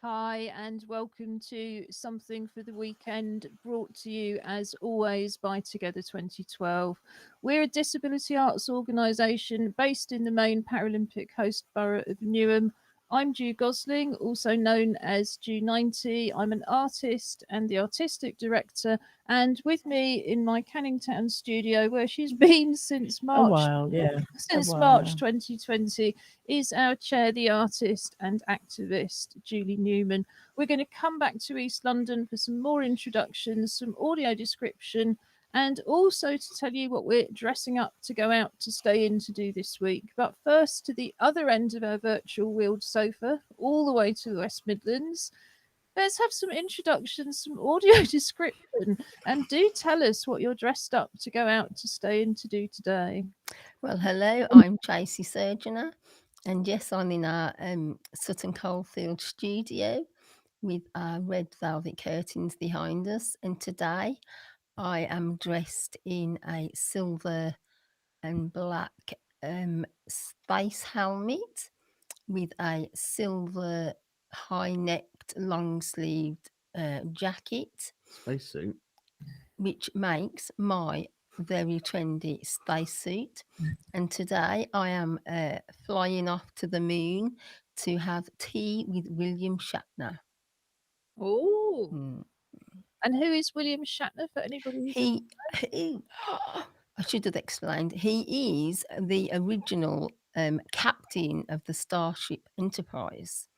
Hi, and welcome to Something for the Weekend, brought to you as always by Together 2012. We're a disability arts organisation based in the main Paralympic host borough of Newham. I'm Ju Gosling, also known as Ju90. I'm an artist and the artistic director, and with me in my Canning Town studio, where she's been since A March while, yeah. A since while March now. 2020, is our chair, the artist and activist, Julie Newman. We're going to come back to East London for some more introductions, some audio description, and also to tell you what we're dressing up to go out to stay in to do this week. But first, to the other end of our virtual wheeled sofa, all the way to the West Midlands. Let's have some introductions, some audio description, and do tell us what you're dressed up to go out to stay in to do today. Well, hello, I'm Tracy Surgeoner, and yes, I'm in our Sutton Coldfield studio with our red velvet curtains behind us. And today I am dressed in a silver and black space helmet with a silver high necked, long sleeved jacket, Spacesuit. which makes my very trendy spacesuit. And today I am flying off to the moon to have tea with William Shatner. Oh, Mm. and who is William Shatner for anybody who doesn't? He I should have explained. He is the original captain of the Starship Enterprise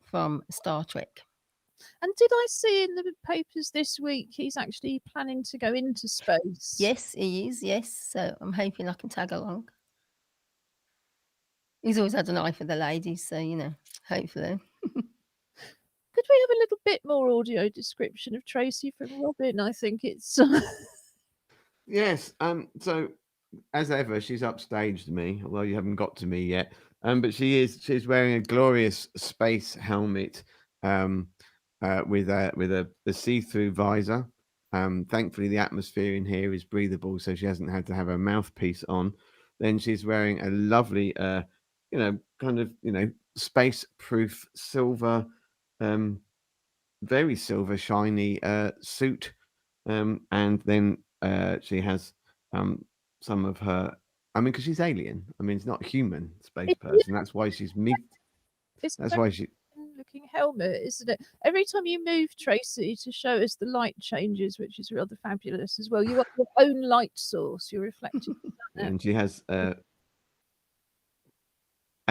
from Star Trek. And did I see in the papers this week he's actually planning to go into space? Yes, he is. Yes, so I'm hoping I can tag along. He's always had an eye for the ladies, so hopefully. Could we have a little bit more audio description of Tracy from Robin? I think it's. Yes. So as ever, she's upstaged me, although you haven't got to me yet. But she's wearing a glorious space helmet, with a see-through visor. Thankfully, the atmosphere in here is breathable, so she hasn't had to have her mouthpiece on. Then she's wearing a lovely, kind of, space-proof silver, very silver shiny suit, and then she has some of her. I mean, because she's alien. I mean, it's not a human space person. That's why she's meat. It's a That's very why she. looking helmet, isn't it? Every time you move, Tracy, to show us the light changes, which is rather fabulous as well. You are your own light source. You're reflecting. And she has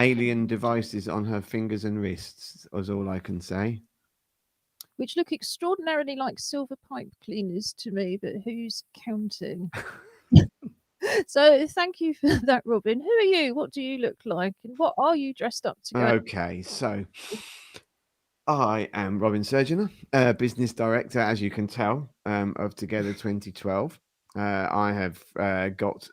alien devices on her fingers and wrists. Is all I can say. Which look extraordinarily like silver pipe cleaners to me, but who's counting? So thank you for that, Robin. Who are you? What do you look like? And what are you dressed up to go? Okay, so I am Robin Surgeoner, business director, as you can tell, of Together 2012. I have got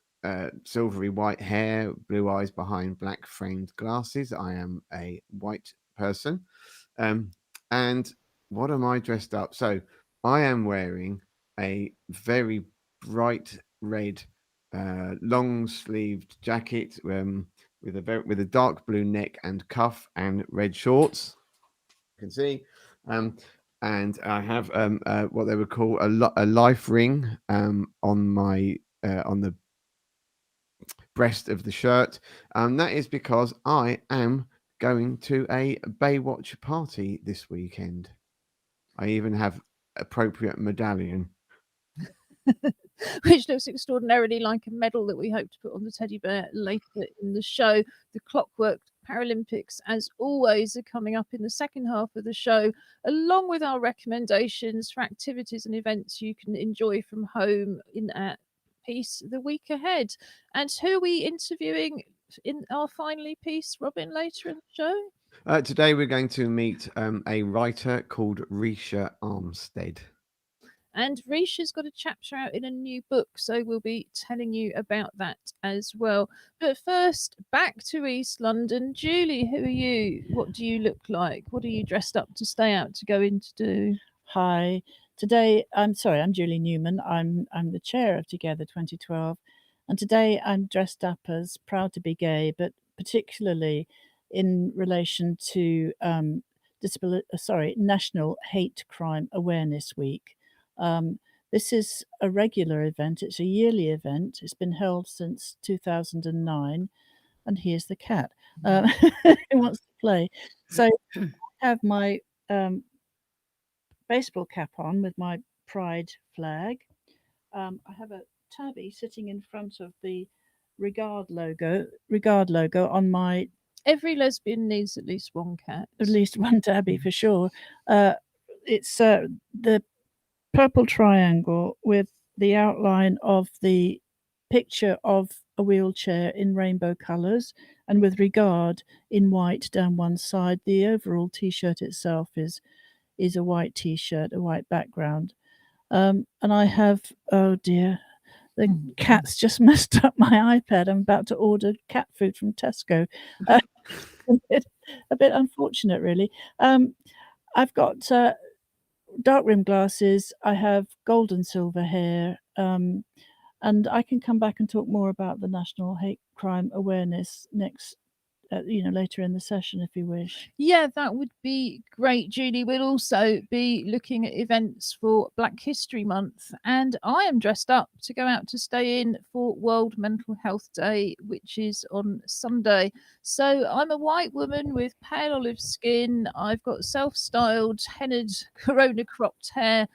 silvery white hair, blue eyes behind black framed glasses. I am a white person. And what am I dressed up? So I am wearing a very bright red, long sleeved jacket with a dark blue neck and cuff and red shorts. You can see. And I have what they would call a life ring on my on the breast of the shirt. That is because I am going to a Baywatch party this weekend. I even have appropriate medallion. Which looks extraordinarily like a medal that we hope to put on the teddy bear later in the show. The Clockwork Paralympics, as always, are coming up in the second half of the show, along with our recommendations for activities and events you can enjoy from home in our piece the week ahead. And who are we interviewing in our finally piece, Robin, later in the show? Today we're going to meet a writer called Risha Armstead. And Risha's got a chapter out in a new book, so we'll be telling you about that as well. But first, back to East London. Julie, who are you? What do you look like? What are you dressed up to stay out to go in to do? Hi. Today, I'm Julie Newman. I'm the chair of Together 2012, and today I'm dressed up as proud to be gay, but particularly in relation to National Hate Crime Awareness Week. This is a regular event. It's a yearly event. It's been held since 2009. And here's the cat who wants to play. So I have my baseball cap on with my pride flag. I have a tabby sitting in front of the regard logo on my. Every lesbian needs at least one cat. At least one tabby for sure. It's the purple triangle with the outline of the picture of a wheelchair in rainbow colours, and with regard in white down one side. The overall T-shirt itself is a white T-shirt, a white background. And I have, oh dear, the cat's just messed up my iPad. I'm about to order cat food from Tesco. A bit unfortunate, really. I've got dark rimmed glasses. I have gold and silver hair. And I can come back and talk more about the National Hate Crime Awareness next, later in the session if you wish. Yeah, that would be great, Julie. We'll also be looking at events for Black History Month, and I am dressed up to go out to stay in for World Mental Health Day, which is on Sunday. So I'm a white woman with pale olive skin. I've got self-styled, hennaed, corona cropped hair,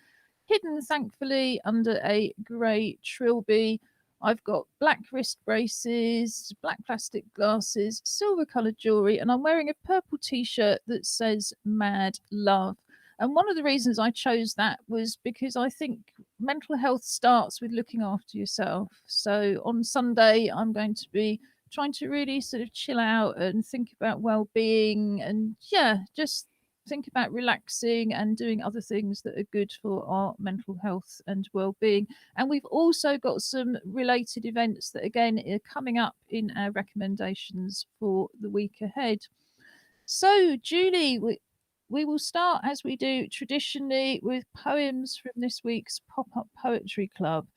hidden thankfully under a grey trilby. I've got black wrist braces, black plastic glasses, silver coloured jewellery, and I'm wearing a purple t-shirt that says Mad Love. And one of the reasons I chose that was because I think mental health starts with looking after yourself. So on Sunday, I'm going to be trying to really sort of chill out and think about well-being and, just think about relaxing and doing other things that are good for our mental health and well-being. And we've also got some related events that again are coming up in our recommendations for the week ahead. So Julie, we will start, as we do traditionally, with poems from this week's Pop-Up Poetry Club.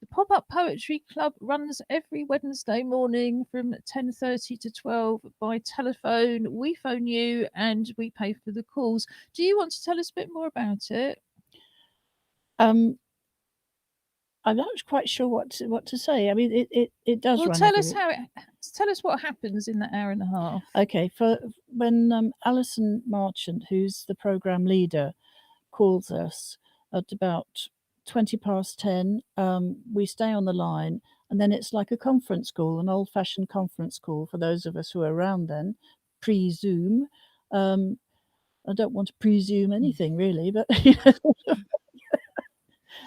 The Pop-Up Poetry Club runs every Wednesday morning from 10:30 to 12 by telephone. We phone you and we pay for the calls. Do you want to tell us a bit more about it? I'm not quite sure what to say. I mean, it does Well, run. tell us what happens in that hour and a half. Okay, for when Alison Marchant, who's the program leader, calls us at about 10:20, we stay on the line, and then it's like a conference call, an old-fashioned conference call for those of us who are around then, pre-Zoom. I don't want to presume anything really, but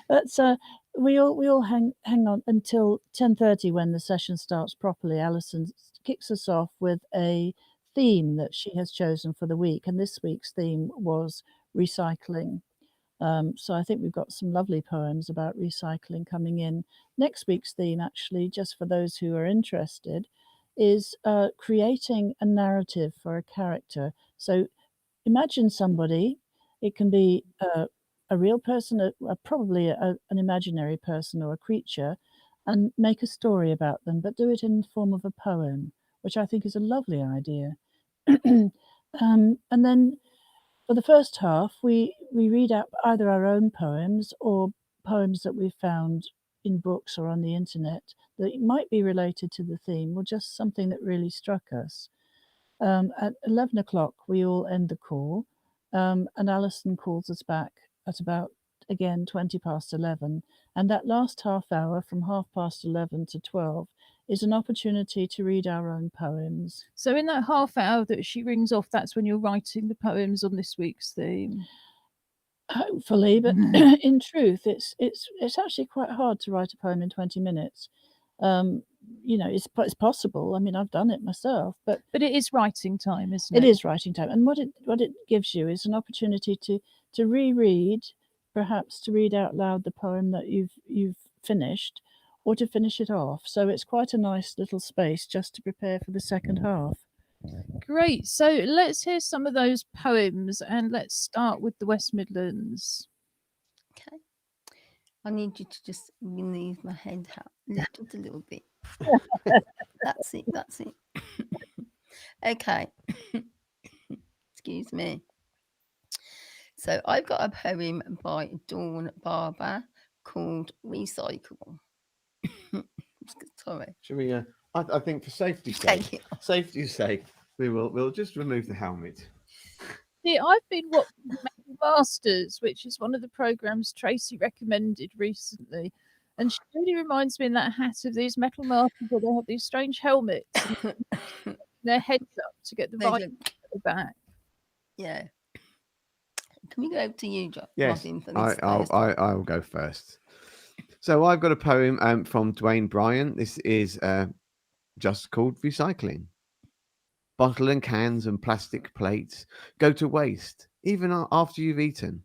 but we all hang on until 10:30 when the session starts properly. Alison kicks us off with a theme that she has chosen for the week, and this week's theme was recycling. So I think we've got some lovely poems about recycling coming in. Next week's theme, actually, just for those who are interested, is creating a narrative for a character. So imagine somebody. It can be a real person, probably an imaginary person or a creature, and make a story about them, but do it in the form of a poem, which I think is a lovely idea. And then for the first half, we read out either our own poems or poems that we've found in books or on the internet that might be related to the theme or just something that really struck us. At 11 o'clock, we all end the call, and Alison calls us back at about, again, 11:20. And that last half hour from 11:30 to 12 is an opportunity to read our own poems. So in that half hour that she rings off, that's when you're writing the poems on this week's theme. Hopefully, but in truth, it's actually quite hard to write a poem in 20 minutes. It's possible. I mean, I've done it myself, but it is writing time, isn't it? It is writing time, and what it gives you is an opportunity to reread, perhaps to read out loud the poem that you've finished, or to finish it off. So it's quite a nice little space just to prepare for the second half. Great. So let's hear some of those poems, and let's start with the West Midlands. Okay. I need you to just move my head out, lift it a little bit. That's it. Okay. Excuse me. So I've got a poem by Dawn Barber called Recycle. Sorry. Should we? I think for safety's Thank sake, you. safety's sake, we'll just remove the helmet. See, I've been watching Metal Masters, which is one of the programs Tracy recommended recently. And she really reminds me in that hat of these Metal Masters where they have these strange helmets and their heads up to get the They vibe do. at the back. Yeah. Can we go over to you, Yes, Robin, for this first? I'll go first. So I've got a poem from Dwayne Bryan. This is just called Recycling. Bottle and cans and plastic plates go to waste even after you've eaten.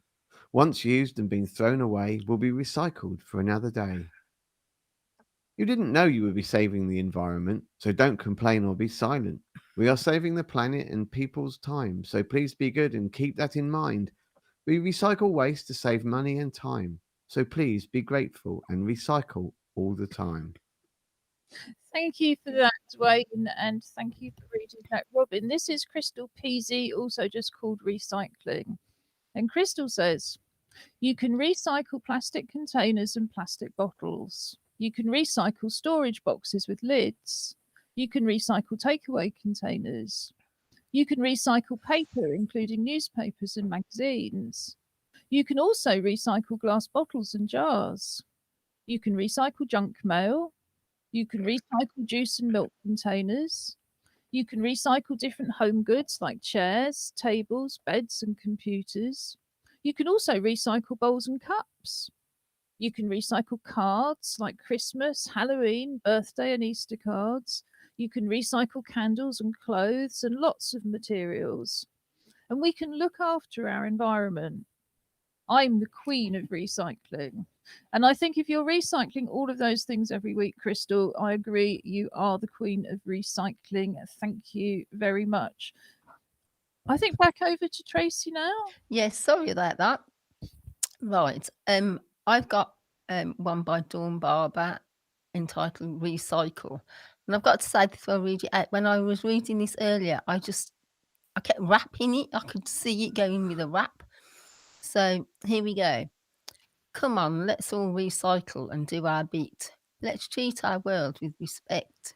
Once used and been thrown away, will be recycled for another day. You didn't know you would be saving the environment, so don't complain or be silent. We are saving the planet and people's time, so please be good and keep that in mind. We recycle waste to save money and time, so please be grateful and recycle all the time. Thank you for that, Dwayne, and thank you for reading that, Robin. This is Crystal Peasy, also just called Recycling. And Crystal says, you can recycle plastic containers and plastic bottles. You can recycle storage boxes with lids. You can recycle takeaway containers. You can recycle paper, including newspapers and magazines. You can also recycle glass bottles and jars. You can recycle junk mail. You can recycle juice and milk containers. You can recycle different home goods like chairs, tables, beds, and computers. You can also recycle bowls and cups. You can recycle cards like Christmas, Halloween, birthday, and Easter cards. You can recycle candles and clothes and lots of materials. And we can look after our environment. I'm the queen of recycling. And I think if you're recycling all of those things every week, Crystal, I agree, you are the queen of recycling. Thank you very much. I think back over to Tracy now. Yes, sorry about that. Right. I've got one by Dawn Barber entitled Recycle. And I've got to say before I read it out, when I was reading this earlier, I kept rapping it. I could see it going with a rap. So here we go. Come on, let's all recycle and do our bit. Let's treat our world with respect.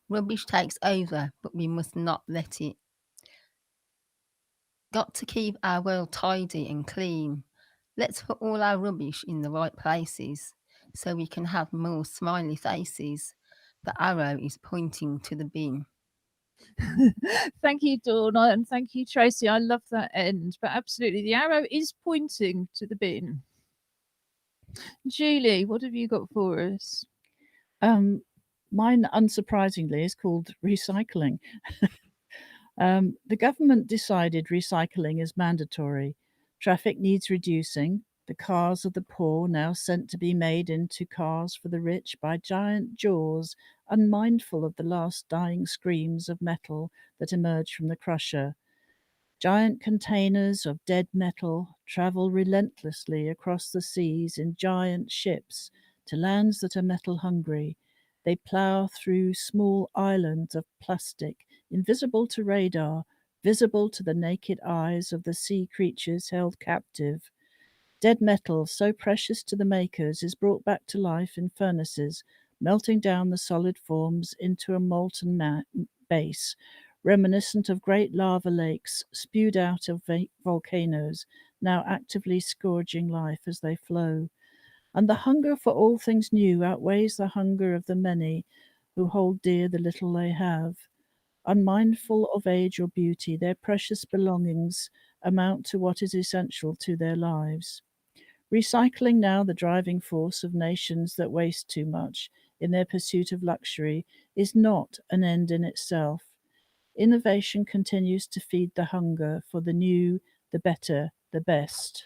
Rubbish takes over, but we must not let it. Got to keep our world tidy and clean. Let's put all our rubbish in the right places so we can have more smiley faces. The arrow is pointing to the bin. Thank you, Dawn, and thank you, Tracy. I love that end. But absolutely, the arrow is pointing to the bin. Julie, what have you got for us? Mine, unsurprisingly, is called Recycling. The government decided recycling is mandatory. Traffic needs reducing. The cars of the poor now sent to be made into cars for the rich by giant jaws, unmindful of the last dying screams of metal that emerge from the crusher. Giant containers of dead metal travel relentlessly across the seas in giant ships to lands that are metal hungry. They plough through small islands of plastic, invisible to radar, visible to the naked eyes of the sea creatures held captive. Dead metal, so precious to the makers, is brought back to life in furnaces, melting down the solid forms into a molten base, reminiscent of great lava lakes spewed out of volcanoes, now actively scourging life as they flow. And the hunger for all things new outweighs the hunger of the many who hold dear the little they have. Unmindful of age or beauty, their precious belongings amount to what is essential to their lives. Recycling, now the driving force of nations that waste too much in their pursuit of luxury, is not an end in itself. Innovation continues to feed the hunger for the new, the better, the best.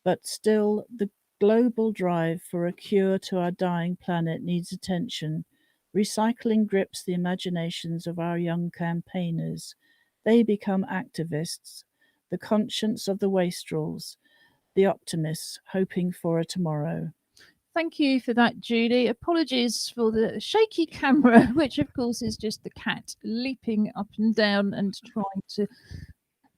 But still, the global drive for a cure to our dying planet needs attention. Recycling grips the imaginations of our young campaigners. They become activists, the conscience of the wastrels, the optimists hoping for a tomorrow. Thank you for that, Julie. Apologies for the shaky camera, which of course is just the cat leaping up and down and trying to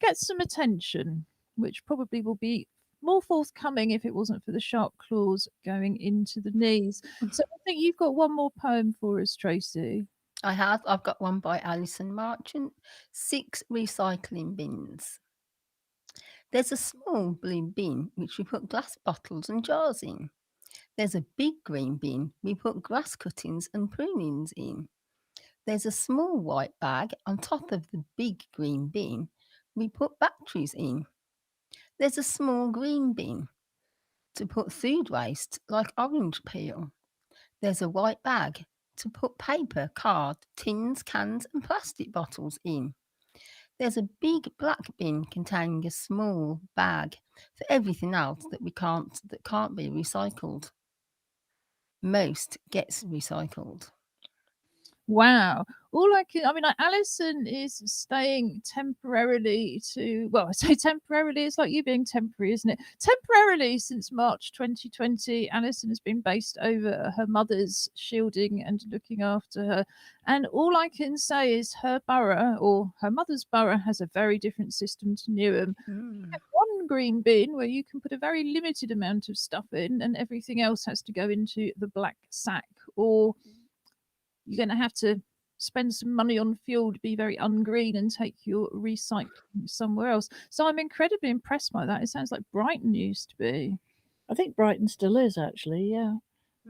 get some attention, which probably will be more forthcoming if it wasn't for the sharp claws going into the knees. So I think you've got one more poem for us, Tracy. I've got one by Alison Marchant, 6 recycling bins. There's a small blue bin which we put glass bottles and jars in. There's a big green bin we put grass cuttings and prunings in. There's a small white bag on top of the big green bin we put batteries in. There's a small green bin to put food waste like orange peel. There's a white bag to put paper, card, tins, cans and plastic bottles in. There's a big black bin containing a small bag for everything else that can't be recycled. Most gets recycled. Wow. Alison is staying temporarily well, I say temporarily, it's like you being temporary, isn't it? Temporarily since March 2020, Alison has been based over her mother's, shielding and looking after her. And all I can say is her borough, or her mother's borough, has a very different system to Newham. One green bin where you can put a very limited amount of stuff in and everything else has to go into the black sack, or you're going to have to spend some money on fuel to be very ungreen and take your recycling somewhere else. So I'm incredibly impressed by that. It sounds like Brighton used to be. I think Brighton still is actually, yeah.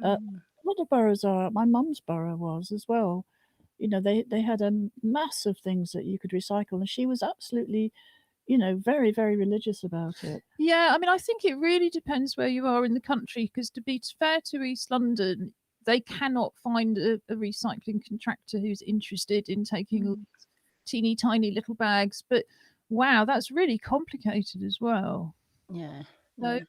A lot of boroughs are. My mum's borough was as well. They had a mass of things that you could recycle, and she was absolutely, very, very religious about it. Yeah, I think it really depends where you are in the country, because to be fair to East London, they cannot find a recycling contractor who's interested in taking all these teeny tiny little bags. But wow, that's really complicated as well. Yeah. So,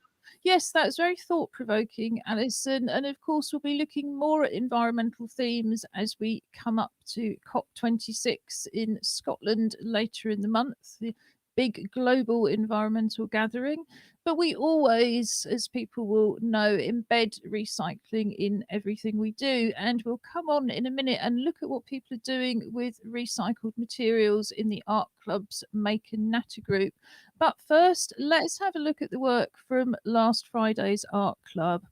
yes, that's very thought provoking, Alison. And of course, we'll be looking more at environmental themes as we come up to COP26 in Scotland later in the month, the big global environmental gathering. But we always, as people will know, embed recycling in everything we do. And we'll come on in a minute and look at what people are doing with recycled materials in the art club's Make and Natter group. But first, let's have a look at the work from last Friday's art club.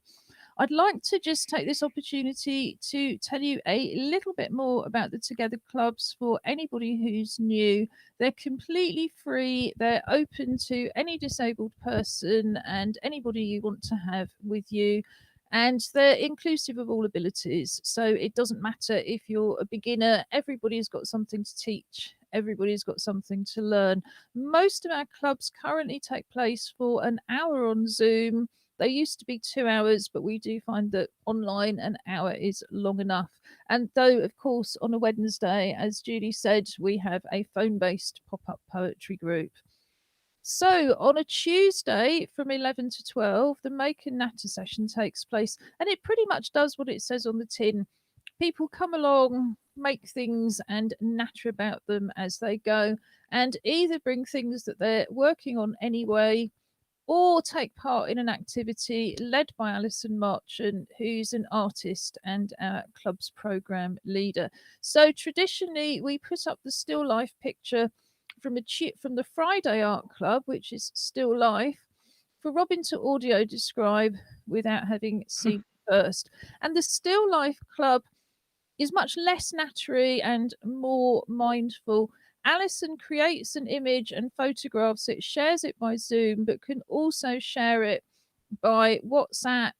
I'd like to just take this opportunity to tell you a little bit more about the Together Clubs for anybody who's new. They're completely free, they're open to any disabled person and anybody you want to have with you. And they're inclusive of all abilities. So it doesn't matter if you're a beginner, everybody's got something to teach, everybody's got something to learn. Most of our clubs currently take place for an hour on Zoom. They used to be 2 hours, but we do find that online an hour is long enough. And though, of course, on a Wednesday, as Julie said, we have a phone based pop up poetry group. So on a Tuesday from 11 to 12, the Make and Natter session takes place, and it pretty much does what it says on the tin. People come along, make things, and natter about them as they go, and either bring things that they're working on anyway, or take part in an activity led by Alison Marchant, who's an artist and our club's programme leader. So traditionally, we put up the still life picture from the Friday Art Club, which is still life, for Robin to audio describe without having seen it first. And the Still Life Club is much less nattery and more mindful. Alison creates an image and photographs it, shares it by Zoom, but can also share it by WhatsApp,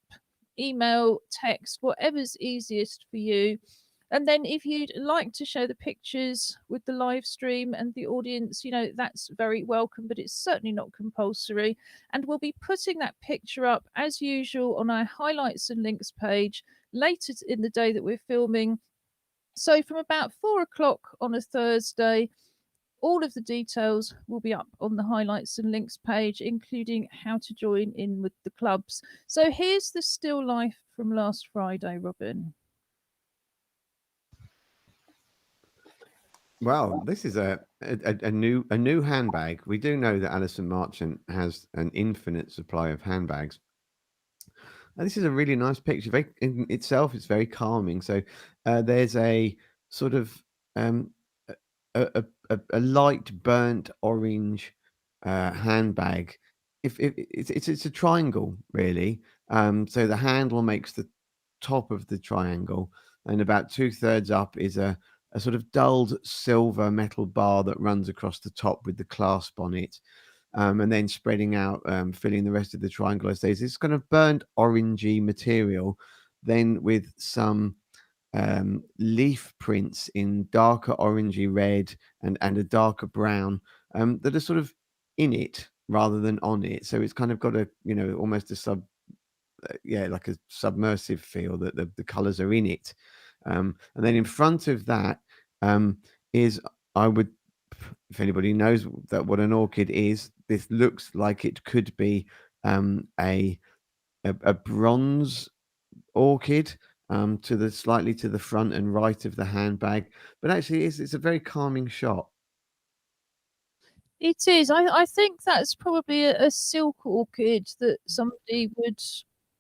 email, text, whatever's easiest for you. And then if you'd like to share the pictures with the live stream and the audience, that's very welcome, but it's certainly not compulsory. And we'll be putting that picture up as usual on our highlights and links page later in the day that we're filming. So from about 4 o'clock on a Thursday, all of the details will be up on the highlights and links page, including how to join in with the clubs. So here's the still life from last Friday, Robin. Well, this is a new handbag. We do know that Alison Marchant has an infinite supply of handbags, And this is a really nice picture. Very, in itself, it's very calming. So there's a sort of um, a light burnt orange handbag. If it's a triangle really. So the handle makes the top of the triangle, and about 2/3 up is a sort of dulled silver metal bar that runs across the top with the clasp on it. And then spreading out, filling the rest of the triangle as there's this kind of burnt orangey material, then with some leaf prints in darker orangey red and a darker brown, that are sort of in it rather than on it. So it's kind of got a, almost a like a submersive feel, that the colors are in it. And then in front of that is, I would, if anybody knows that what an orchid is, this looks like it could be a bronze orchid, to the slightly to the front and right of the handbag, but actually it's a very calming shot. It is. I think that's probably a silk orchid that somebody would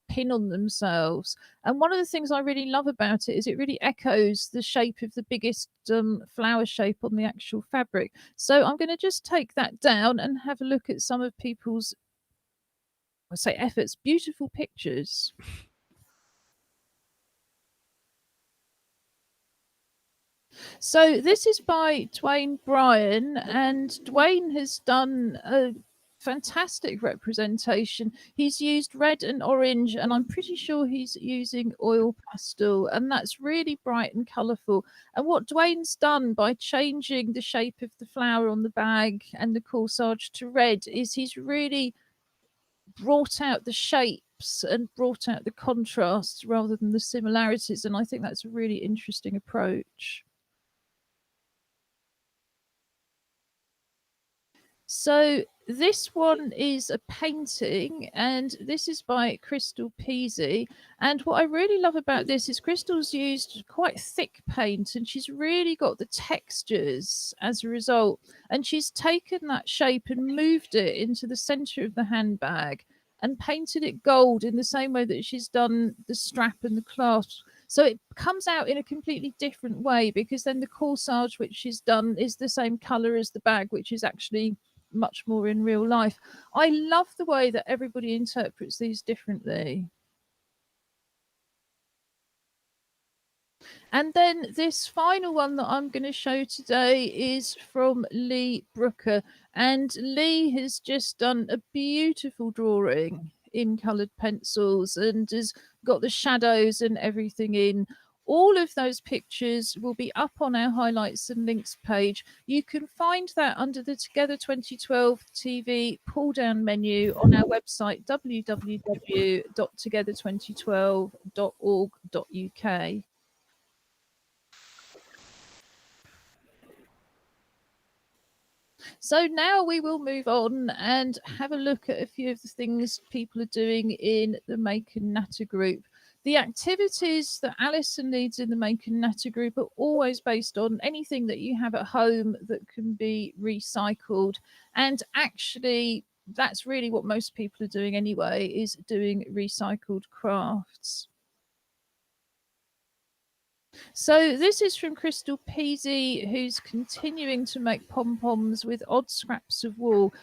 pin on themselves. And one of the things I really love about it is it really echoes the shape of the biggest flower shape on the actual fabric. So I'm going to just take that down and have a look at some of people's, I say, efforts. Beautiful pictures. So this is by Dwayne Bryan, and Dwayne has done a fantastic representation. He's used red and orange, and I'm pretty sure he's using oil pastel, and that's really bright and colourful. And what Dwayne's done by changing the shape of the flower on the bag and the corsage to red is he's really brought out the shapes and brought out the contrasts rather than the similarities, and I think that's a really interesting approach. So this one is a painting, and this is by Crystal Peasy. And what I really love about this is Crystal's used quite thick paint, and she's really got the textures as a result. And she's taken that shape and moved it into the center of the handbag and painted it gold in the same way that she's done the strap and the clasp. So it comes out in a completely different way, because then the corsage which she's done is the same color as the bag, which is actually much more in real life. I love the way that everybody interprets these differently. And then this final one that I'm going to show today is from Lee Brooker. And Lee has just done a beautiful drawing in coloured pencils and has got the shadows and everything in. All of those pictures will be up on our highlights and links page. You can find that under the Together 2012 TV pull down menu on our website, www.together2012.org.uk. So now we will move on and have a look at a few of the things people are doing in the Make and Natter group. The activities that Alison leads in the Make and Natter group are always based on anything that you have at home that can be recycled. And actually, that's really what most people are doing anyway, is doing recycled crafts. So this is from Crystal Peasy, who's continuing to make pom-poms with odd scraps of wool.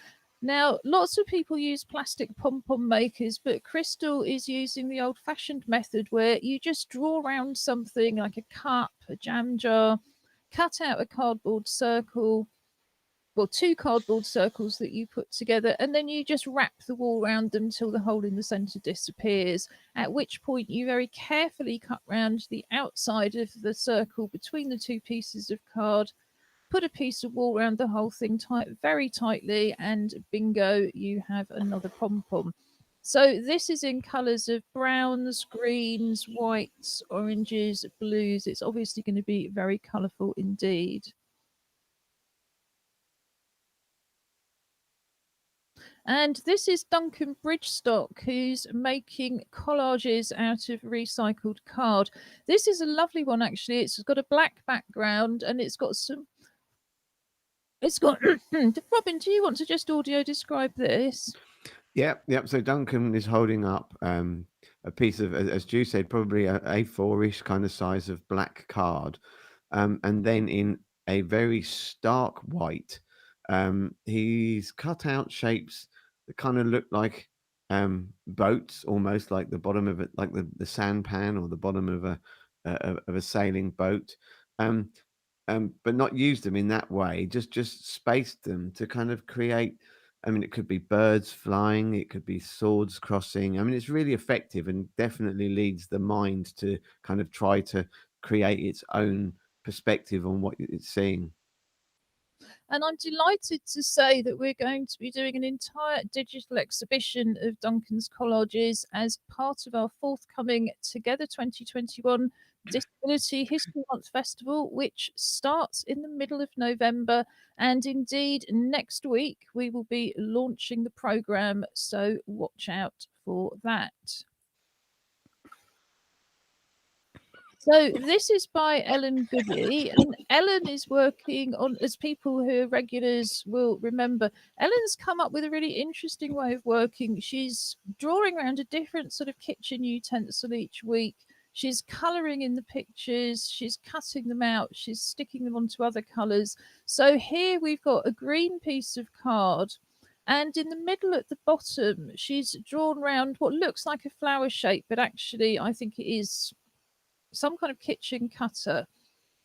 Now, lots of people use plastic pom-pom makers, but Crystal is using the old-fashioned method where you just draw around something like a cup, a jam jar, cut out a cardboard circle, well, 2 cardboard circles that you put together, and then you just wrap the wool around them till the hole in the center disappears, at which point you very carefully cut round the outside of the circle between the 2 pieces of card, put a piece of wool around the whole thing very tightly, and bingo, you have another pom-pom. So this is in colours of browns, greens, whites, oranges, blues. It's obviously going to be very colourful indeed. And this is Duncan Bridgestock, who's making collages out of recycled card. This is a lovely one, actually. It's got a black background and it's got some... It's got... Robin, do you want to just audio describe this? Yep. So Duncan is holding up a piece of, as Ju said, probably a A4-ish kind of size of black card, and then in a very stark white, he's cut out shapes that kind of look like boats, almost like the bottom of it, like the sampan or the bottom of a sailing boat. Um, but not used them in that way. Just spaced them to kind of create. I mean, it could be birds flying, it could be swords crossing. I mean, it's really effective and definitely leads the mind to kind of try to create its own perspective on what it's seeing. And I'm delighted to say that we're going to be doing an entire digital exhibition of Duncan's collages as part of our forthcoming Together 2021 Disability History Month Festival, which starts in the middle of November. And indeed, next week we will be launching the programme, so watch out for that. So this is by Ellen Goody, and Ellen is working on, as people who are regulars will remember, Ellen's come up with a really interesting way of working. She's drawing around a different sort of kitchen utensil each week. She's colouring in the pictures, she's cutting them out, she's sticking them onto other colours. So here we've got a green piece of card, and in the middle at the bottom, she's drawn round what looks like a flower shape, but actually I think it is some kind of kitchen cutter,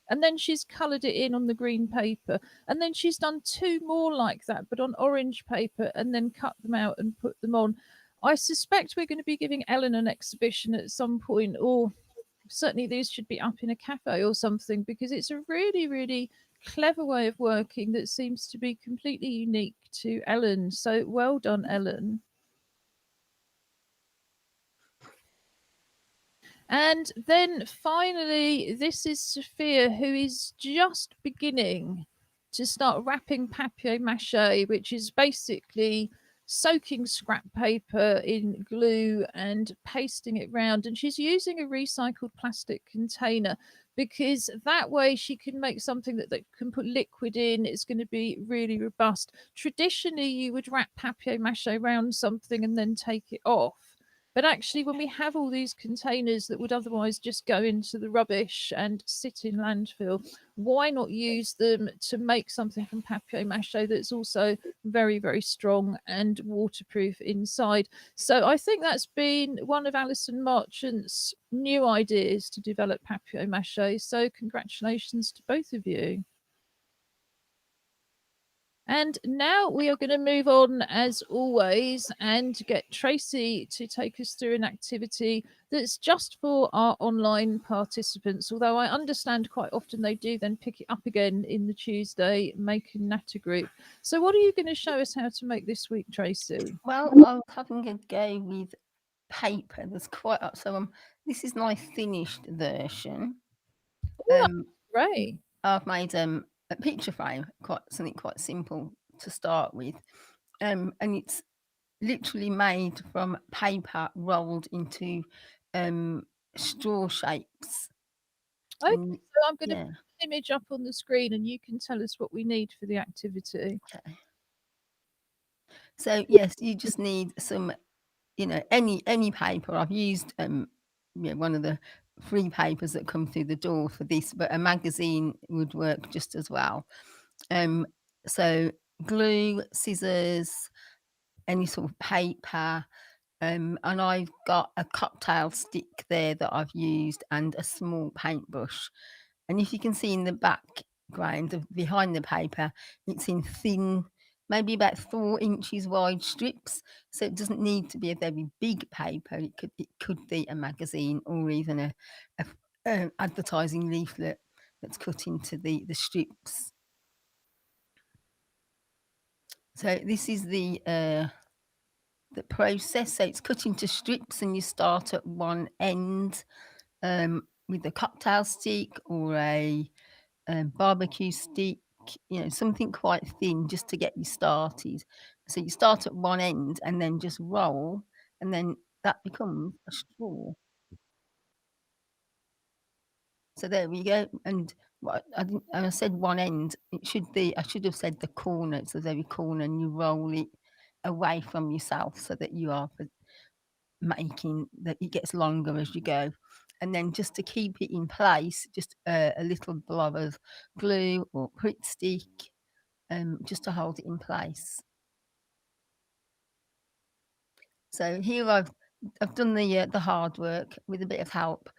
and then she's coloured it in on the green paper, and then she's done two more like that but on orange paper, and then cut them out and put them on. I suspect we're going to be giving Ellen an exhibition at some point, or certainly these should be up in a cafe or something, because it's a really, really clever way of working that seems to be completely unique to Ellen. So well done, Ellen. And then finally, this is Sofia, who is just beginning to start wrapping papier-mâché, which is basically soaking scrap paper in glue and pasting it round. And she's using a recycled plastic container because that way she can make something that can put liquid in. It's going to be really robust. Traditionally, you would wrap papier-mâché around something and then take it off. But actually, when we have all these containers that would otherwise just go into the rubbish and sit in landfill, why not use them to make something from papier-mâché that's also very, very strong and waterproof inside? So I think that's been one of Alison Marchant's new ideas to develop papier-mâché. So congratulations to both of you. And now we are going to move on, as always, and get Tracy to take us through an activity that's just for our online participants. Although I understand quite often they do then pick it up again in the Tuesday Make and Natter group. So what are you going to show us how to make this week, Tracy? Well, I was having a go with paper. There's quite up. So this is my finished version. Great. I've made a picture frame, something quite simple to start with, and it's literally made from paper rolled into straw shapes. Okay, so I'm going to Yeah. put an image up on the screen, and you can tell us what we need for the activity. Okay. So yes, you just need some, any paper. I've used one of the free papers that come through the door for this, but a magazine would work just as well. So glue, scissors, any sort of paper, and I've got a cocktail stick there that I've used and a small paintbrush. And if you can see in the background behind the paper, it's in thin, maybe about 4 inches wide strips. So it doesn't need to be a very big paper. It could be a magazine or even a advertising leaflet that's cut into the strips. So this is the process. So it's cut into strips, and you start at one end with a cocktail stick or a barbecue stick, something quite thin just to get you started. So you start at one end and then just roll, and then that becomes a straw. So there we go. And I said one end. It should be. I should have said the corner. It's the very corner, and you roll it away from yourself so that you are making that it gets longer as you go. And then just to keep it in place, just a little blob of glue or Pritt stick, just to hold it in place. So here I've done the hard work with a bit of help,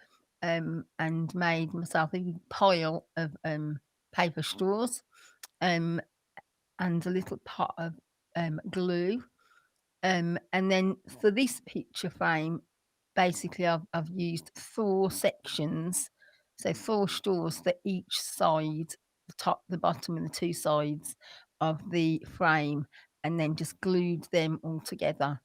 and made myself a pile of paper straws, and a little pot of glue, and then for this picture frame, basically I've used 4 sections, so 4 straws for each side, the top, the bottom, and the 2 sides of the frame, and then just glued them all together.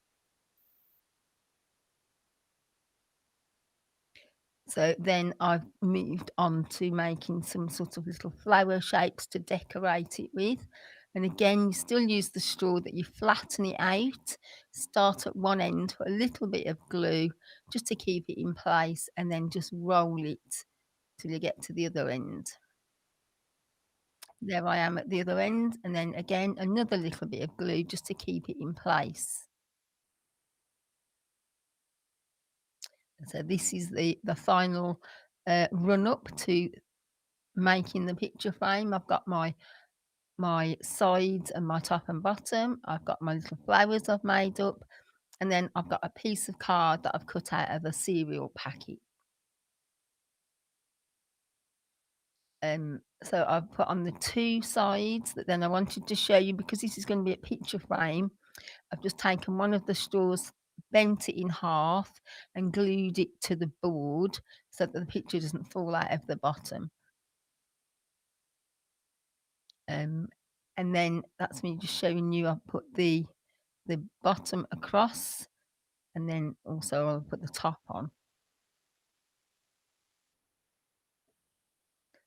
So then I've moved on to making some sort of little flower shapes to decorate it with. And again, you still use the straw that you flatten it out, start at one end, put a little bit of glue just to keep it in place, and then just roll it till you get to the other end. There I am at the other end, and then again, another little bit of glue just to keep it in place. So this is the final run up to making the picture frame. I've got my sides and my top and bottom. I've got my little flowers I've made up, and then I've got a piece of card that I've cut out of a cereal packet. So I've put on the 2 sides that then I wanted to show you, because this is going to be a picture frame. I've just taken one of the straws, bent it in half, and glued it to the board so that the picture doesn't fall out of the bottom. And then that's me just showing you. I've put the bottom across, and then also I'll put the top on.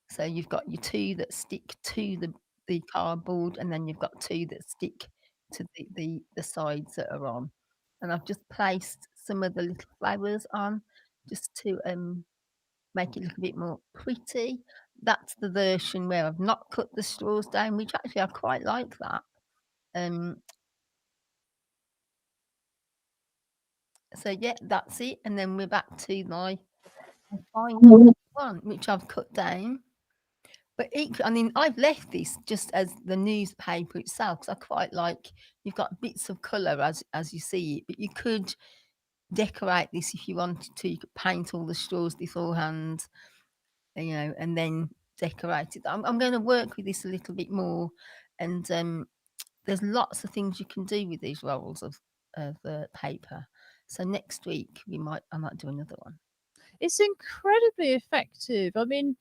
So you've got your 2 that stick to the cardboard, and then you've got 2 that stick to the sides that are on. And I've just placed some of the little flowers on just to make it look a bit more pretty. That's the version where I've not cut the straws down, which actually I quite like that. So yeah, that's it. And then we're back to my final one, which I've cut down. But I mean, I've left this just as the newspaper itself, because I quite like, you've got bits of colour as you see it, but you could decorate this if you wanted to. You could paint all the straws beforehand, and then decorate it. I'm going to work with this a little bit more, and there's lots of things you can do with these rolls of paper. So next week I might do another one. It's incredibly effective. I mean,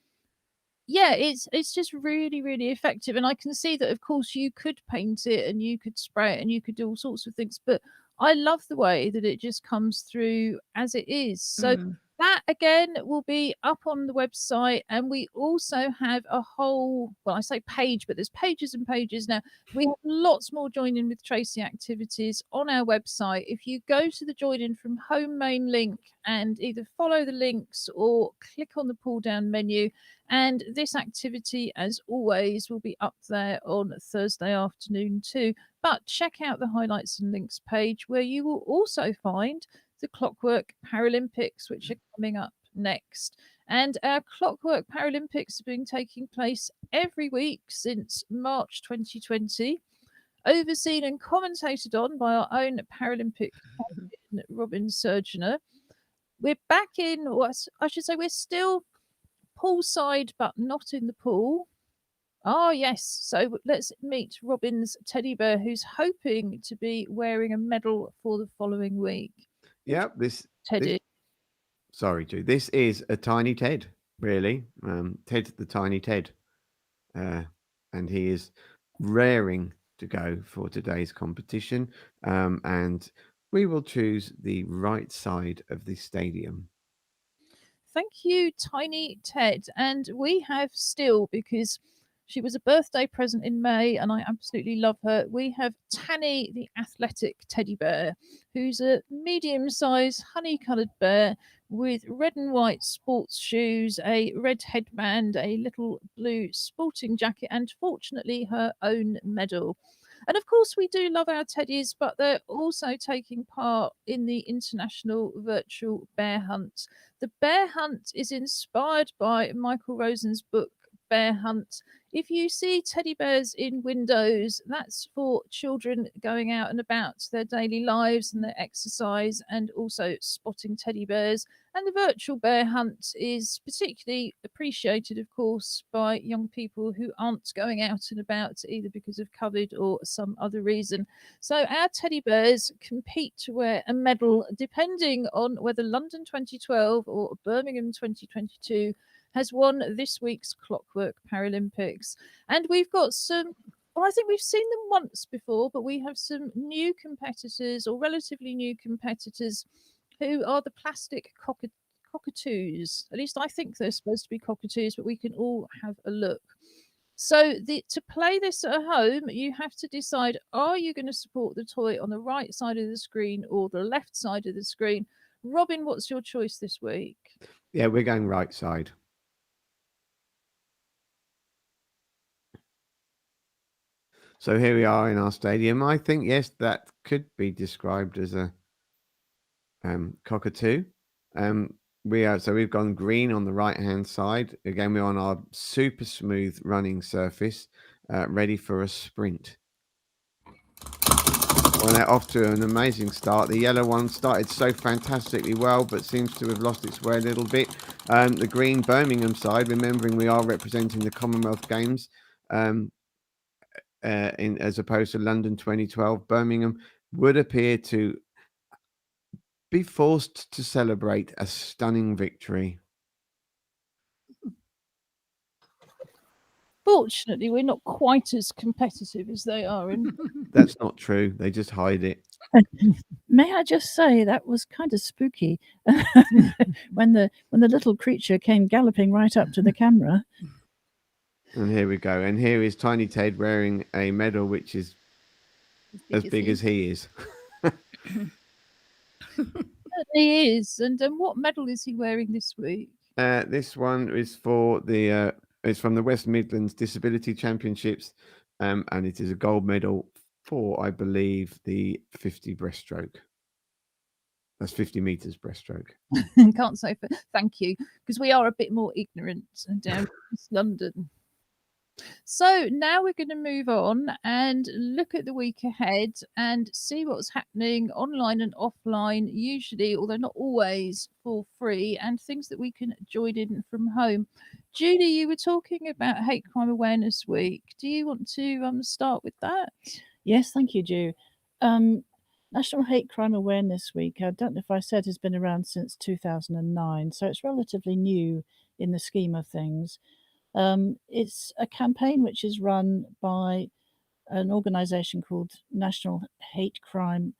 yeah, it's just really, really effective. And I can see that, of course, you could paint it and you could spray it and you could do all sorts of things. But I love the way that it just comes through as it is. So that again will be up on the website. And we also have a whole, well, I say page, but there's pages and pages now. We have lots more Join In with Tracy activities on our website. If you go to the Join In from Home main link and either follow the links or click on the pull down menu, and this activity, as always, will be up there on Thursday afternoon too. But check out the highlights and links page, where you will also find the Clockwork Paralympics, which are coming up next. And our Clockwork Paralympics have been taking place every week since March 2020, overseen and commentated on by our own Paralympic champion, Robin Surgener. We're back in, I should say, we're still poolside, but not in the pool. Oh, yes. So let's meet Robin's teddy bear, who's hoping to be wearing a medal for the following week. Yeah, Teddy. Sorry, Ju. This is a tiny Ted, really. Ted the Tiny Ted. And he is raring to go for today's competition. And we will choose the right side of the stadium. Thank you, Tiny Ted. And we have still, because she was a birthday present in May and I absolutely love her, we have Tanny the athletic teddy bear, who's a medium-sized honey-coloured bear with red and white sports shoes, a red headband, a little blue sporting jacket, and fortunately her own medal. And of course, we do love our teddies, but they're also taking part in the International Virtual Bear Hunt. The Bear Hunt is inspired by Michael Rosen's book, Bear Hunt. If you see teddy bears in windows, that's for children going out and about their daily lives and their exercise, and also spotting teddy bears. And the virtual bear hunt is particularly appreciated, of course, by young people who aren't going out and about either because of COVID or some other reason. So our teddy bears compete to wear a medal depending on whether London 2012 or Birmingham 2022 has won this week's Clockwork Paralympics. And we've got some, well, I think we've seen them once before, but we have some new competitors or relatively new competitors who are the plastic cockatoos. At least I think they're supposed to be cockatoos, but we can all have a look. So to play this at home, you have to decide, are you going to support the toy on the right side of the screen or the left side of the screen? Robin, what's your choice this week? Yeah, we're going right side. So here we are in our stadium. I think, yes, that could be described as a cockatoo. We've gone green on the right hand side. Again, we're on our super smooth running surface, ready for a sprint. Well, they're off to an amazing start. The yellow one started so fantastically well, but seems to have lost its way a little bit. The green Birmingham side, remembering we are representing the Commonwealth Games, as opposed to London 2012, Birmingham would appear to be forced to celebrate a stunning victory. Fortunately, we're not quite as competitive as they are in. That's not true. They just hide it. May I just say that was kind of spooky when the little creature came galloping right up to the camera. And here we go. And here is Tiny Ted wearing a medal which is as big as he is. He is. And what medal is he wearing this week? This one is for the it's from the West Midlands Disability Championships, and it is a gold medal for, I believe, the 50 breaststroke. That's 50 meters breaststroke. Can't say thank you, because we are a bit more ignorant down in East London. So now we're going to move on and look at the week ahead and see what's happening online and offline, usually, although not always, for free, and things that we can join in from home. Julie, you were talking about Hate Crime Awareness Week. Do you want to start with that? Yes, thank you, Ju. National Hate Crime Awareness Week, I don't know if I said, has been around since 2009, so it's relatively new in the scheme of things. It's a campaign which is run by an organisation called National Hate Crime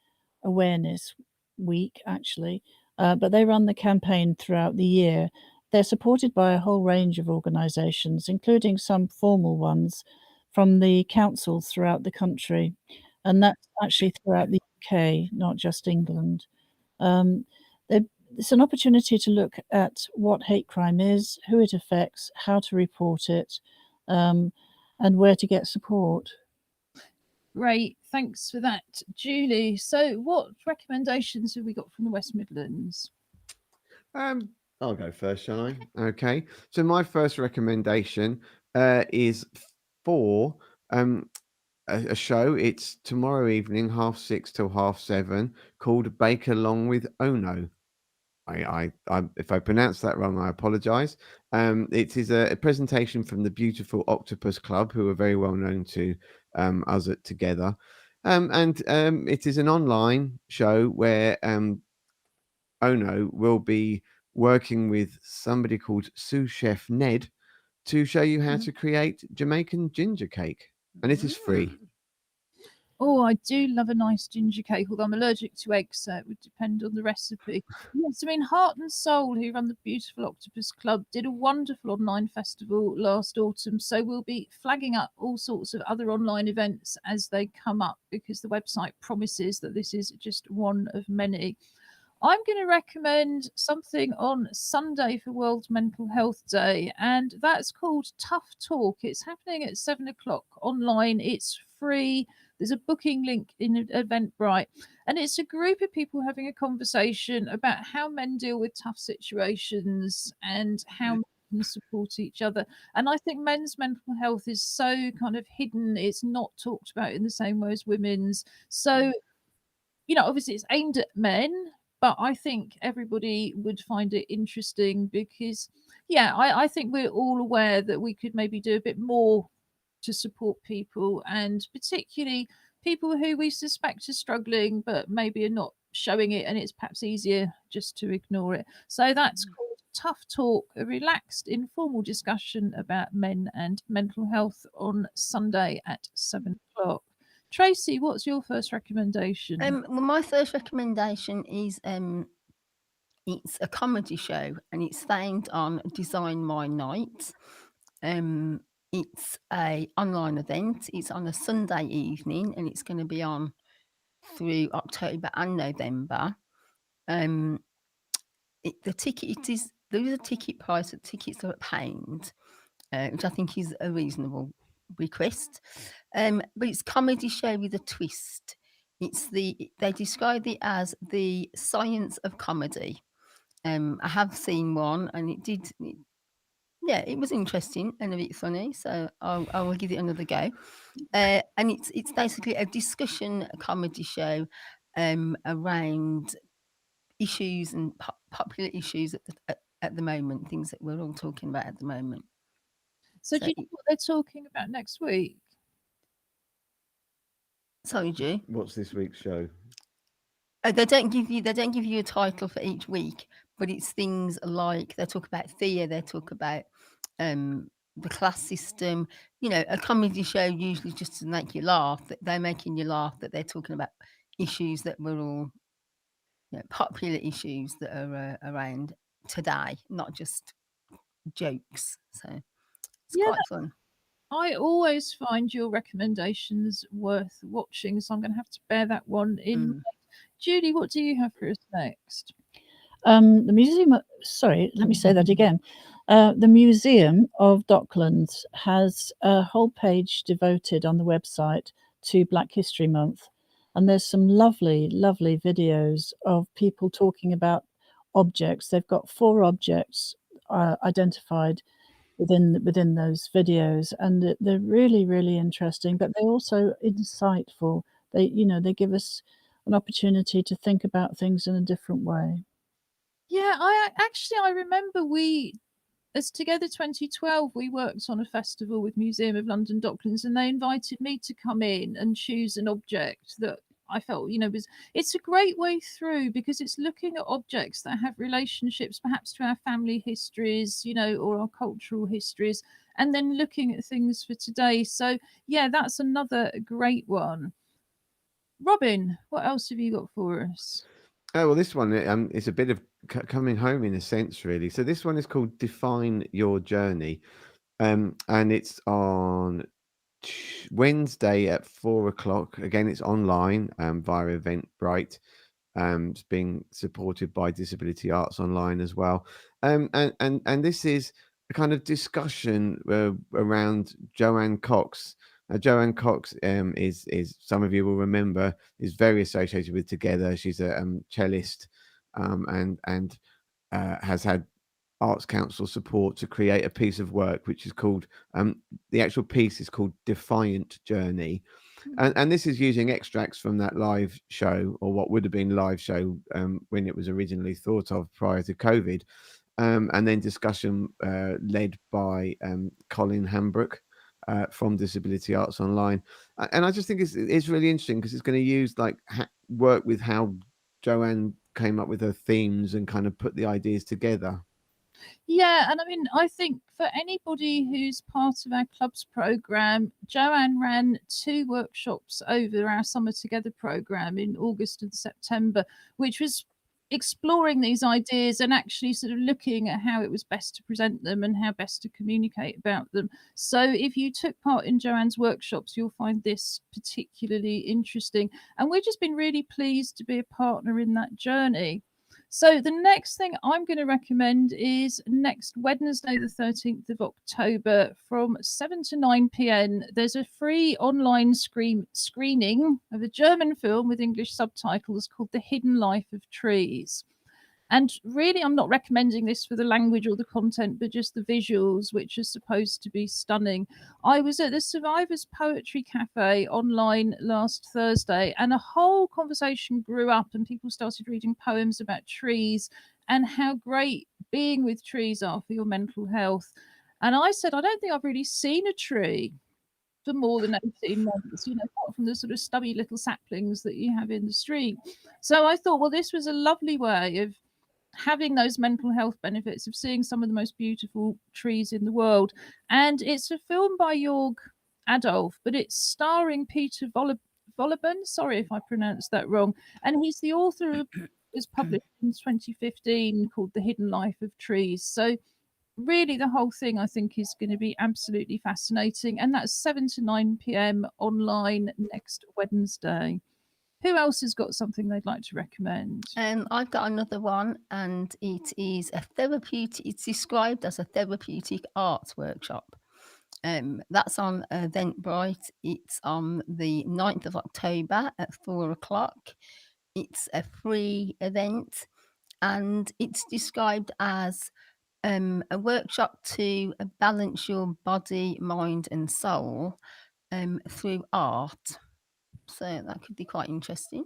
Awareness Week, actually, but they run the campaign throughout the year. They're supported by a whole range of organisations, including some formal ones from the councils throughout the country, and that's actually throughout the UK, not just England. It's an opportunity to look at what hate crime is, who it affects, how to report it, and where to get support. Great, thanks for that, Julie. So, what recommendations have we got from the West Midlands? I'll go first, shall I? Okay. So my first recommendation is for a show. It's tomorrow evening, 6:30 till 7:30, called Bake Along with Ono. I if I pronounce that wrong, I apologise. It is a presentation from the Beautiful Octopus Club, who are very well known to us at Together, and it is an online show where Ono will be working with somebody called sous chef Ned to show you how to create Jamaican ginger cake, and it is free. Oh, I do love a nice ginger cake, although I'm allergic to eggs, so it would depend on the recipe. Yes, I mean, Heart and Soul, who run the Beautiful Octopus Club, did a wonderful online festival last autumn. So we'll be flagging up all sorts of other online events as they come up, because the website promises that this is just one of many. I'm going to recommend something on Sunday for World Mental Health Day, and that's called Tough Talk. It's happening at 7 o'clock online. It's free. The There's a booking link in Eventbrite, and it's a group of people having a conversation about how men deal with tough situations and how men can support each other. And I think men's mental health is so kind of hidden, it's not talked about in the same way as women's. So, obviously it's aimed at men, but I think everybody would find it interesting because, I think we're all aware that we could maybe do a bit more to support people, and particularly people who we suspect are struggling but maybe are not showing it, and it's perhaps easier just to ignore it. So that's called Tough Talk, a relaxed, informal discussion about men and mental health on Sunday at 7 o'clock. Tracy, what's your first recommendation? Well, my first recommendation is it's a comedy show, and it's themed on Design My Night. It's a online event. It's on a Sunday evening, and it's going to be on through October and November. There is a ticket price. The tickets are £1, which I think is a reasonable request. But it's a comedy show with a twist. They described it as the science of comedy. I have seen one, and it was interesting and a bit funny. So I will give it another go. And it's basically a discussion comedy show around issues and popular issues at the moment, things that we're all talking about at the moment. So do you know what they're talking about next week? Sorry, Ju. What's this week's show? They don't give you a title for each week, but it's things like they talk about fear, they talk about the class system. A comedy show usually just to make you laugh. They're making you laugh. That they're talking about issues that we're all, popular issues that are around today, not just jokes. So it's quite fun. I always find your recommendations worth watching, so I'm going to have to bear that one in mind. Julie, what do you have for us next? The museum. Sorry, let me say that again. The Museum of Docklands has a whole page devoted on the website to Black History Month, and there's some lovely, lovely videos of people talking about objects. They've got 4 objects identified within those videos, and they're really, really interesting, but they're also insightful. They give us an opportunity to think about things in a different way. Yeah, I remember as Together 2012, we worked on a festival with Museum of London Docklands, and they invited me to come in and choose an object that I felt, it's a great way through, because it's looking at objects that have relationships perhaps to our family histories, or our cultural histories, and then looking at things for today. So yeah, that's another great one. Robin, what else have you got for us? Oh, well, this one is a bit of coming home in a sense, really. So this one is called Define Your Journey, and it's on Wednesday at 4 o'clock. Again, it's online via Eventbrite. It's being supported by Disability Arts Online as well. And this is a kind of discussion around Joanne Cox. Joanne Cox is some of you will remember, is very associated with Together. She's a cellist and has had Arts Council support to create a piece of work which is called the actual piece is called Defiant Journey. And this is using extracts from that live show, or what would have been live show when it was originally thought of prior to COVID, and then discussion led by Colin Hambrook from Disability Arts Online. And I just think it's really interesting, because it's going to use work with how Joanne came up with her themes and kind of put the ideas together. Yeah, and I think for anybody who's part of our club's programme, Joanne ran 2 workshops over our Summer Together programme in August and September, which was exploring these ideas and actually sort of looking at how it was best to present them and how best to communicate about them. So if you took part in Joanne's workshops, you'll find this particularly interesting. And we've just been really pleased to be a partner in that journey. So the next thing I'm going to recommend is next Wednesday, the 13th of October from 7 to 9 p.m. There's a free online screening of a German film with English subtitles called The Hidden Life of Trees. And really, I'm not recommending this for the language or the content, but just the visuals, which are supposed to be stunning. I was at the Survivors Poetry Cafe online last Thursday, and a whole conversation grew up, and people started reading poems about trees and how great being with trees are for your mental health. And I said, I don't think I've really seen a tree for more than 18 months, apart from the sort of stubby little saplings that you have in the street. So I thought, well, this was a lovely way of having those mental health benefits of seeing some of the most beautiful trees in the world. And it's a film by Jörg Adolf, but it's starring Peter Wolleben. Sorry if I pronounced that wrong. And he's the author of was published in 2015 called The Hidden Life of Trees. So really the whole thing I think is going to be absolutely fascinating. And that's 7 to 9 p.m. online next Wednesday. Who else has got something they'd like to recommend? I've got another one, and it is a therapeutic. It's described as a therapeutic arts workshop. That's on Eventbrite. It's on the 9th of October at 4:00. It's a free event, and it's described as a workshop to balance your body, mind, and soul through art. So that could be quite interesting.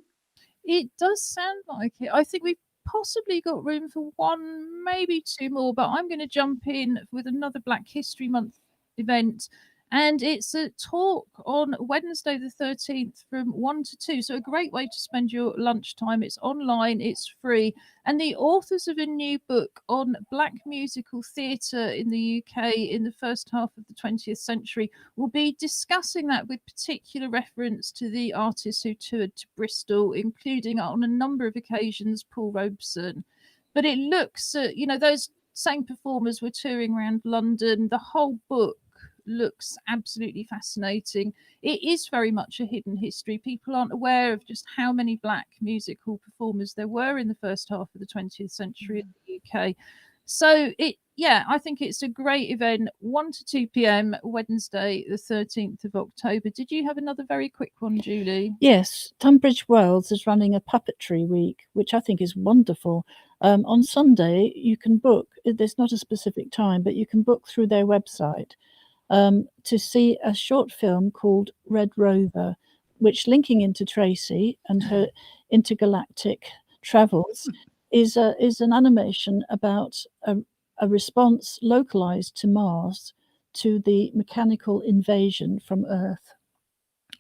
It does sound like it. I think we've possibly got room for one, maybe two more, but I'm going to jump in with another Black History Month event. And it's a talk on Wednesday the 13th from 1 to 2. So a great way to spend your lunchtime. It's online, it's free. And the authors of a new book on Black musical theatre in the UK in the first half of the 20th century will be discussing that with particular reference to the artists who toured to Bristol, including on a number of occasions Paul Robeson. But it looks at, those same performers were touring around London. The whole book looks absolutely fascinating. It is very much a hidden history. People aren't aware of just how many Black musical performers there were in the first half of the 20th century in the UK. So I think it's a great event. 1 to 2 p.m. Wednesday, the 13th of October. Did you have another very quick one, Julie? Yes, Tunbridge Wells is running a puppetry week, which I think is wonderful. On Sunday, you can book. There's not a specific time, but you can book through their website to see a short film called Red Rover, which, linking into Tracy and her intergalactic travels, is an animation about a response localized to Mars to the mechanical invasion from Earth.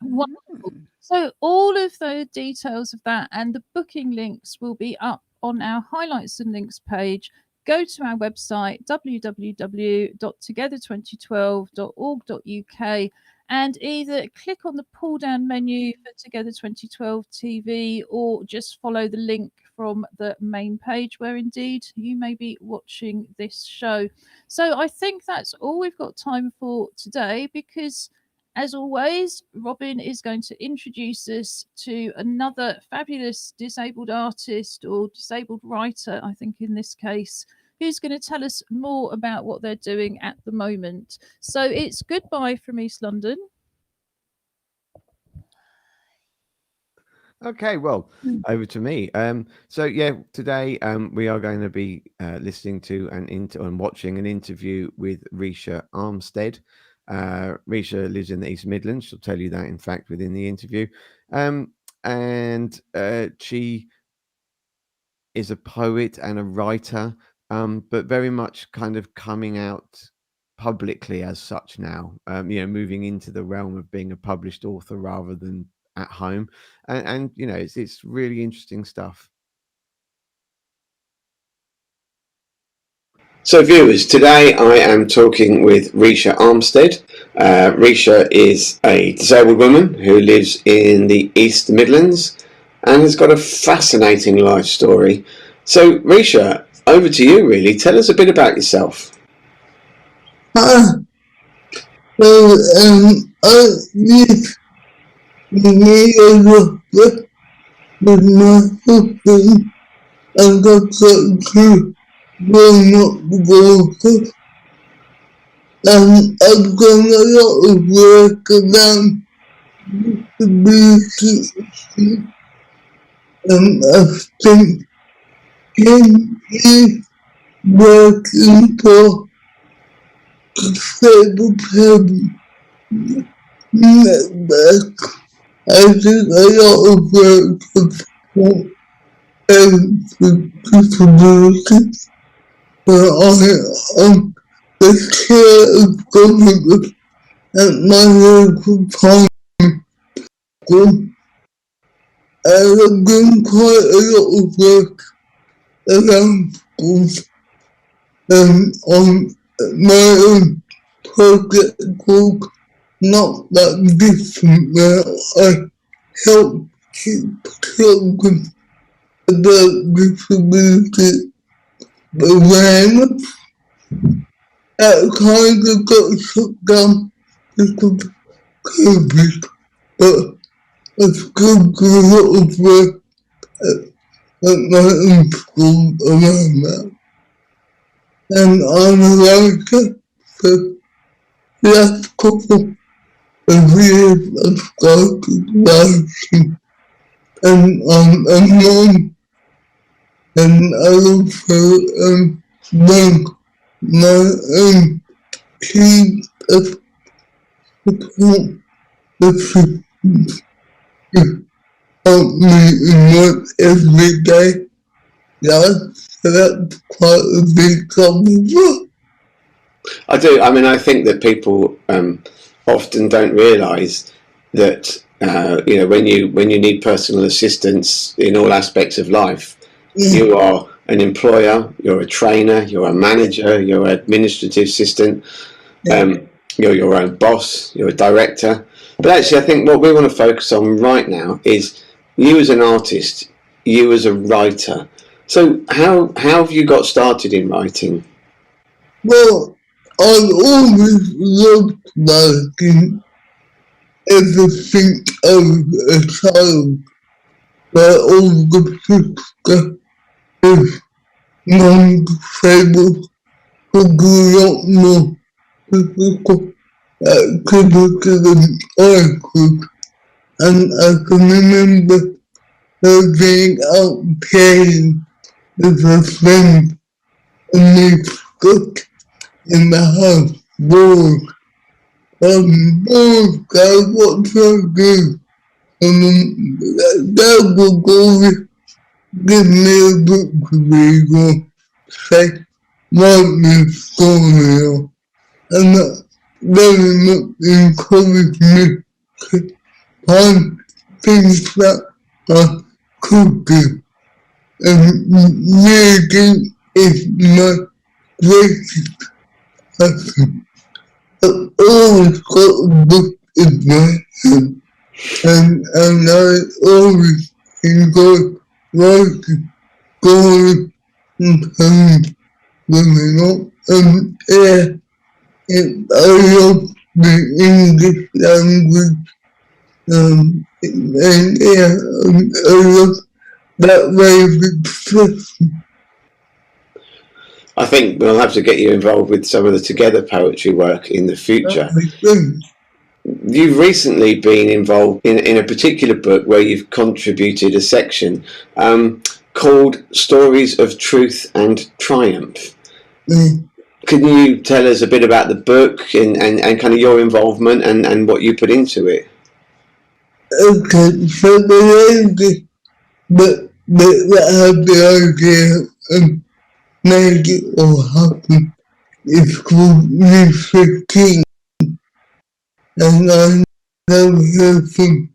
Wonderful. So all of the details of that and the booking links will be up on our highlights and links page. Go to our website, www.together2012.org.uk, and either click on the pull down menu for Together 2012 TV or just follow the link from the main page where indeed you may be watching this show. So I think that's all we've got time for today, because as always, Robin is going to introduce us to another fabulous disabled artist or disabled writer, I think in this case, who's going to tell us more about what they're doing at the moment. So it's goodbye from East London. Okay, well, over to me. Today we are going to be listening to and watching an interview with Risha Armstead. Risha lives in the East Midlands. She'll tell you that, in fact, within the interview. And she is a poet and a writer, but very much kind of coming out publicly as such now, moving into the realm of being a published author rather than at home. And it's really interesting stuff. So viewers, today I am talking with Risha Armstead. Risha is a disabled woman who lives in the East Midlands and has got a fascinating life story. So Risha, over to you really. Tell us a bit about yourself. I live in the with my husband I got to grown up workers, and I've done a lot of work around disability, and I think in working for disabled people network. I did a lot of work to support parents with disabilities, but I'm the chair of government at my local primary school. And I've done quite a lot of work around schools and on my own project called Not That Different, where I help keep children with disability awareness. That kind of got shut down because of COVID, but I still do a lot of work at my own school around that. And I'm a writer for the last couple of years I've started writing, and I'm a mom, and I also run my own team of support assistants to help me in work every day. So that's quite a big compliment. I do. I mean, I think that people often don't realise that when you need personal assistance in all aspects of life, you are an employer, you're a trainer, you're a manager, you're an administrative assistant, you're your own boss, you're a director. But actually, I think what we want to focus on right now is you as an artist, you as a writer. So how have you got started in writing? Well, I've always loved writing ever since I was a child. My older sister is non-disabled, who grew up more physical activity than I could, and I can remember her being out playing with her friends and me stuck in the house bored. I'm bored, guys, what should I do? And Dad would always give me a book to read or say, write me a story, and that very much encouraged me to find things that I could do. And reading is my greatest passion. I've always got a book in my hand, and I always enjoy writing stories and poems growing up. And I love the English language, and I love that way of expression. I think we'll have to get you involved with some of the Together poetry work in the future. You've recently been involved in a particular book where you've contributed a section called Stories of Truth and Triumph. Can you tell us a bit about the book and kind of your involvement and what you put into it? Okay, so the lady that had the idea and made it all happen is called Risha King, and I know her from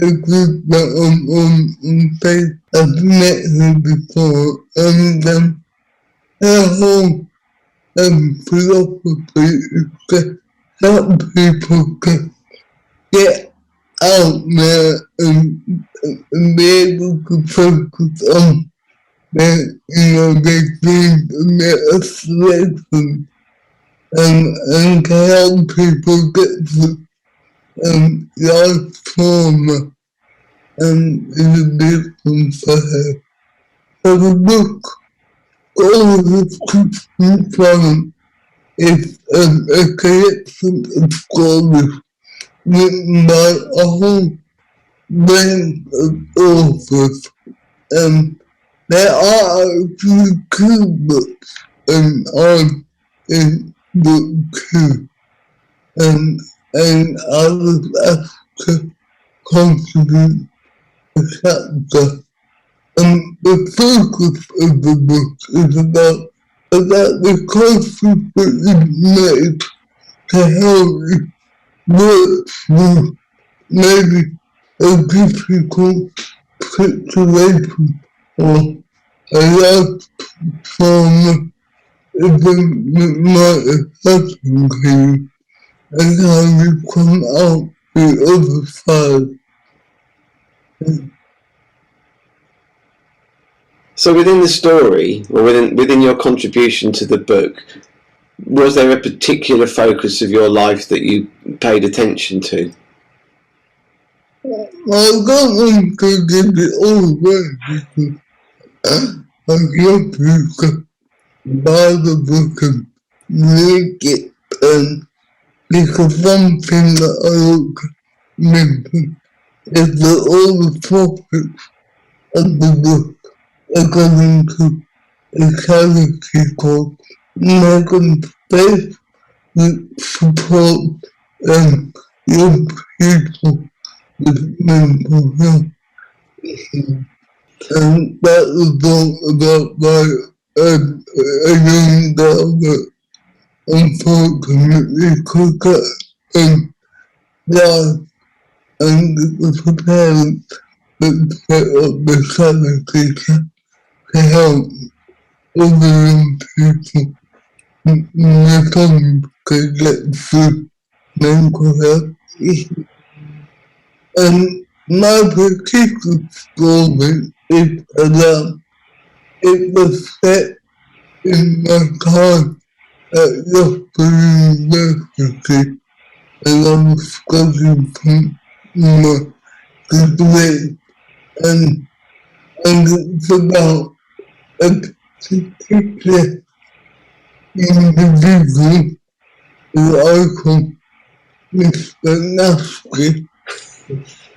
a group that I'm on Facebook. I've met her before, and her whole philosophy is to help people to get out there and be able to focus on their dreams and their aspirations, and to help people get to life trauma, and it's a big one for her. So the book, all of the questions from is a collection of stories written by a whole range of authors. There are a few key books, and I'm in book 2. And I was asked to contribute a chapter. The focus of the book is about the choices that you've made to help you work through maybe a difficult situation or a life trauma event that might have happened to you, and how you come out the other side. So within the story, or within your contribution to the book, was there a particular focus of your life that you paid attention to? I don't want to give it all away because I love people buy the book and read it, and because one thing that I want to mention is that all the profits of the book are going to a charity called Megan Space that support young people with mental health. And that was all about a young girl that unfortunately could get died, and it was the parents that set up the charity to help other young people in their family to get through mental health issues. And my particular story is about it was set in my time at Loughborough University, and I was studying from my degree, and it's about a particular individual who I call Mr. Nasty,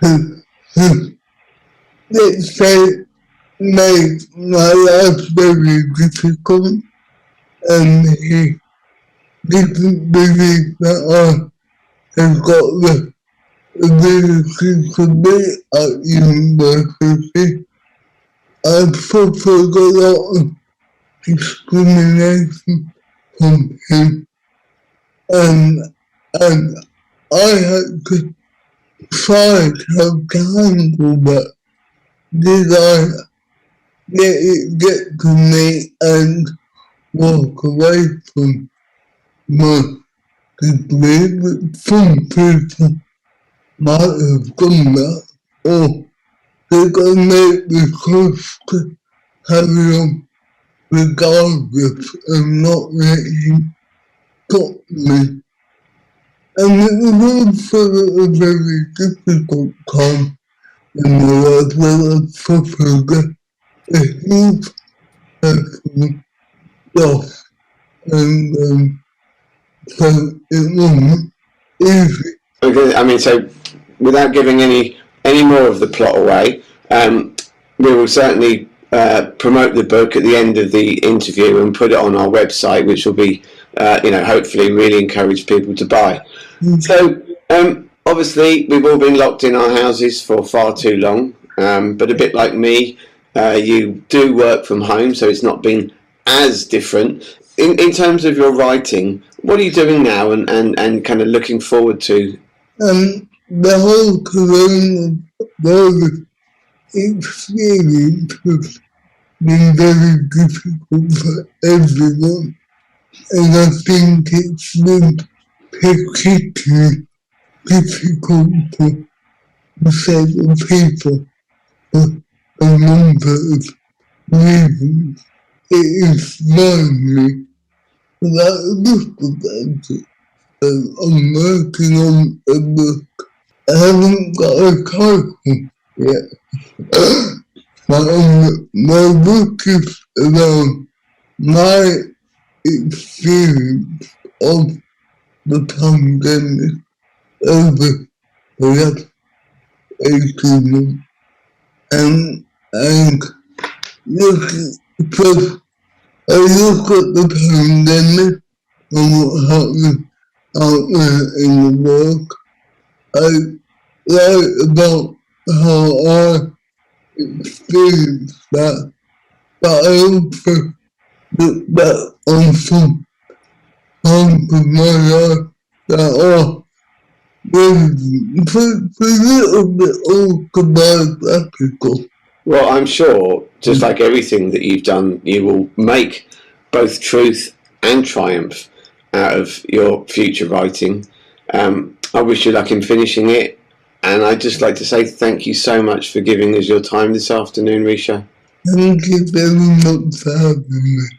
who, let's say, made my life very difficult, and he didn't believe that I had got the ability to be at university. I suffered a lot of discrimination from him, and I had to try to handle that. Did I let it get to me and walk away from my degree? But some people might have done that, or they're going to make the choice to carry on regardless of not letting stop me. And it was also a very difficult time in my life where I suffered a huge personal loss, and so it wasn't easy. Okay, I mean, so without giving any more of the plot away, we will certainly promote the book at the end of the interview and put it on our website, which will be, hopefully really encourage people to buy. So, obviously, we've all been locked in our houses for far too long, but a bit like me, you do work from home, so it's not been as different. In terms of your writing, what are you doing now and kind of looking forward to? The whole coronavirus experience has been very difficult for everyone, and I think it's been particularly difficult for disabled people for a number of reasons. It is lonely, but I look about it. I'm working on a book. I haven't got a title yet, my book is about my experience of the pandemic over the last 18 months. And because I look at the pandemic and what happened out there in the world. I write about how I experienced that, but I also look back on some parts of my life that are a little bit autobiographical. Well, I'm sure, just like everything that you've done, you will make both truth and triumph out of your future writing. I wish you luck in finishing it, and I'd just like to say thank you so much for giving us your time this afternoon, Risha. Thank you very much for having me.